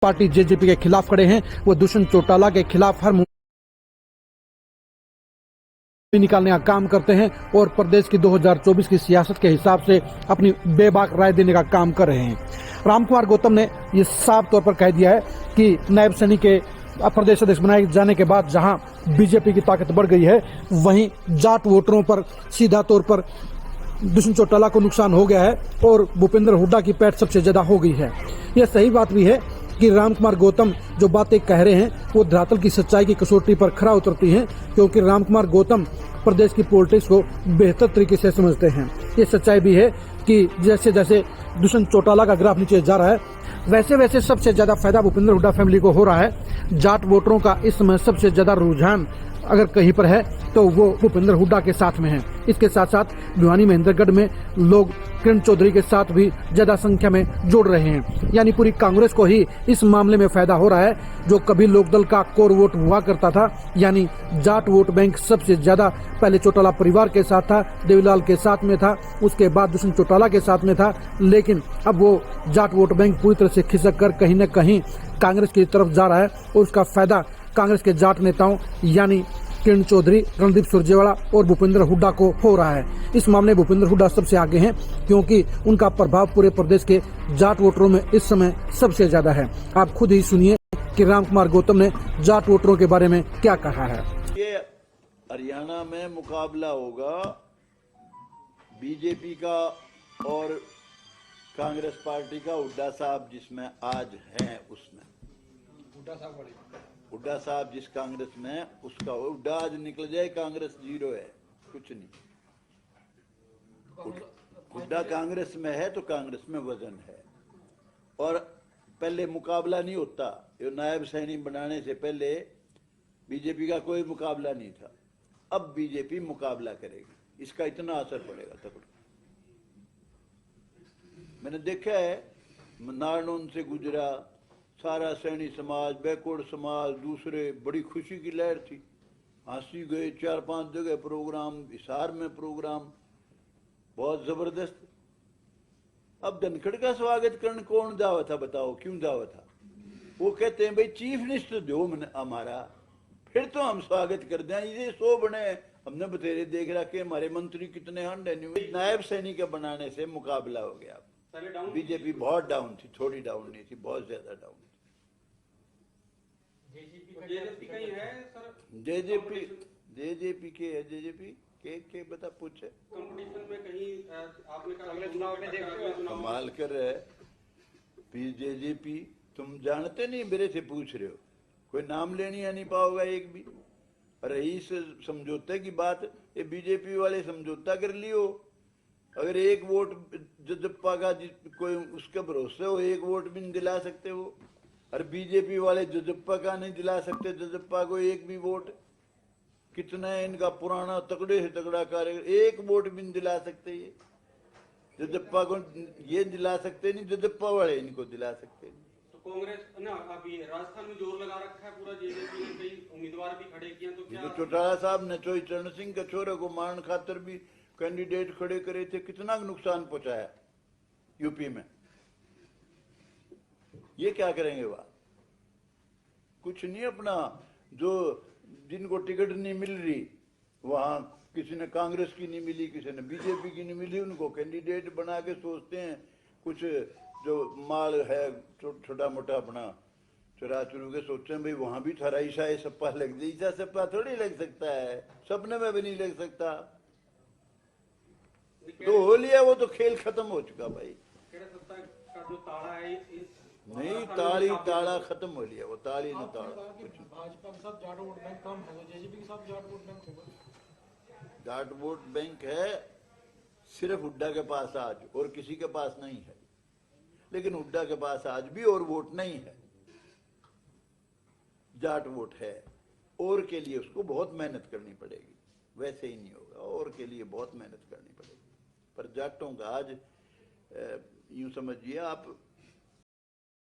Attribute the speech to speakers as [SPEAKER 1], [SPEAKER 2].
[SPEAKER 1] Party JJP के खिलाफ खड़े हैं, वो दुष्यंत चौटाला के खिलाफ हर निकालने का काम करते हैं और प्रदेश की 2024 की सियासत के हिसाब से अपनी बेबाक राय देने का काम कर रहे हैं। रामकुमार गौतम ने ये साफ तौर पर कह दिया है कि नायब सैनी के प्रदेश अध्यक्ष बनाए जाने के बाद जहां बीजेपी की ताकत बढ़ गई है, वहीं जाट वोटरों पर सीधा तौर पर दुष्यंत चौटाला को नुकसान हो गया है और भूपेंद्र हुड्डा की पैठ सबसे ज्यादा हो गई है। यह सही बात भी है कि रामकुमार गौतम जो बातें कह रहे हैं वो धरातल की सच्चाई की कसौटी पर खरा उतरती हैं, क्योंकि रामकुमार गौतम प्रदेश की पॉलिटिक्स को बेहतर तरीके से समझते हैं। ये सच्चाई भी है कि जैसे जैसे दुष्यंत चौटाला का ग्राफ नीचे जा रहा है, वैसे वैसे सबसे ज्यादा फायदा भूपेंद्र हुड्डा फैमिली को हो रहा है। जाट वोटरों का इस समय सबसे ज्यादा रुझान अगर कहीं पर है तो वो भूपेंद्र हुड्डा के साथ में है। इसके साथ साथ भिवानी महेंद्रगढ़ में लोग किरण चौधरी के साथ भी ज्यादा संख्या में जोड़ रहे हैं, यानी पूरी कांग्रेस को ही इस मामले में फायदा हो रहा है। जो कभी लोकदल का कोर वोट हुआ करता था, यानी जाट वोट बैंक सबसे ज्यादा पहले चौटाला परिवार के साथ था, देवीलाल के साथ में था, उसके बाद दुष्यंत चौटाला के साथ में था, लेकिन अब वो जाट वोट बैंक पूरी तरह से खिसक कर कहीं न कहीं कांग्रेस की तरफ जा रहा है और उसका फायदा कांग्रेस के जाट नेताओं यानी किरण चौधरी, रणदीप सुरजेवाला और भूपेंद्र हुड्डा को हो रहा है। इस मामले में भूपेंद्र हुड्डा सबसे आगे हैं, क्योंकि उनका प्रभाव पूरे प्रदेश के जाट वोटरों में इस समय सबसे ज्यादा है। आप खुद ही सुनिए कि रामकुमार गौतम ने जाट वोटरों के बारे में क्या कहा है।
[SPEAKER 2] ये हरियाणा में मुकाबला होगा बीजेपी का और कांग्रेस पार्टी का। हुड्डा साहब जिसमें आज हैं, उसमें हुड्डा साहब जिस कांग्रेस में, उसका हुड्डा आज निकल जाए, कांग्रेस जीरो है, कुछ नहीं। हुड्डा कांग्रेस में है तो कांग्रेस में वजन है। और पहले मुकाबला नहीं होता, ये नायब सैनी बनाने से पहले बीजेपी का कोई मुकाबला नहीं था। अब बीजेपी मुकाबला करेगी, इसका इतना असर पड़ेगा तक। मैंने देखा है, नारनौल से गुजरा सारा सैनी समाज, बैकवर्ड समाज, दूसरे, बड़ी खुशी की लहर थी, हंसी गए। 4-5 जगह प्रोग्राम, हिसार में प्रोग्राम, बहुत जबरदस्त। अब धनखड़ का स्वागत करने कौन जावा था, बताओ क्यों जावा था? वो कहते हैं भाई चीफ मिनिस्टर दो हमारा, फिर तो हम स्वागत कर दें। ये 100 बने, हमने बतेरे देख रखे, हमारे मंत्री कितने हंड है। नायब सैनी के बनाने से मुकाबला हो गया। बीजेपी बहुत डाउन थी, थोड़ी डाउन नहीं थी, बहुत ज्यादा डाउन थी। जेजेपी के है, जेजेपी के बता पूछे
[SPEAKER 3] कंपटीशन में कहीं आपने कहा
[SPEAKER 2] कमाल कर रहे है। जेजेपी तुम जानते नहीं, मेरे से पूछ रहे हो, कोई नाम लेनी आ नहीं पाओगा एक भी। रही समझौते की बात, ये बीजेपी वाले समझौता कर लियो। अगर एक वोट जजप्पा का कोई उसके भरोसे हो, एक वोट भी नहीं दिला सकते वो। और बीजेपी वाले जजप्पा का नहीं दिला सकते, जजप्पा को एक भी वोट। कितना है इनका पुराना तगड़े से तगड़ा कार्य, एक वोट भी नहीं दिला सकते ये। जजप्पा को ये दिला सकते नहीं, जजप्पा वाले इनको दिला सकते नहीं।
[SPEAKER 3] तो कांग्रेस ना अभी राजस्थान में जोर लगा रखा है पूरा, जेजेपी ने कई उम्मीदवार भी खड़े किए, तो क्या
[SPEAKER 2] चौटाला साहब ने चरण सिंह के छोरे को मारने खातर भी कैंडिडेट खड़े करे थे, कितना नुकसान पहुंचाया यूपी में। ये क्या करेंगे वह? कुछ नहीं। अपना जो जिनको टिकट नहीं मिल रही, वहां किसी ने कांग्रेस की नहीं मिली, किसी ने बीजेपी की नहीं मिली, उनको कैंडिडेट बना के सोचते हैं कुछ जो माल है छोटा मोटा अपना चुरा चुरू के, सोचते हैं भाई वहां भी थारा ईसा सप्पा लग जाए। ईसा सप्पा थोड़ी लग सकता है, सपने में भी नहीं लग सकता। तो हो लिया, वो तो खेल खत्म हो चुका भाई।
[SPEAKER 3] सत्ता का जो ताला है
[SPEAKER 2] नहीं, ताली ताला खत्म हो लिया, वो ताली न ताला कुछ।
[SPEAKER 4] भाजपा के साथ जाट वोट बैंक कम है, तो जेजेपी के साथ जाट वोट बैंक होगा।
[SPEAKER 2] जाट वोट बैंक है सिर्फ हुड्डा के पास आज, और किसी के पास नहीं है। लेकिन हुड्डा के पास आज भी और वोट नहीं है, जाट वोट है। और के लिए उसको बहुत मेहनत करनी पड़ेगी, वैसे ही नहीं होगा। और के लिए बहुत मेहनत करनी पड़ेगी। पर जाटों का आज यूं समझिए आप,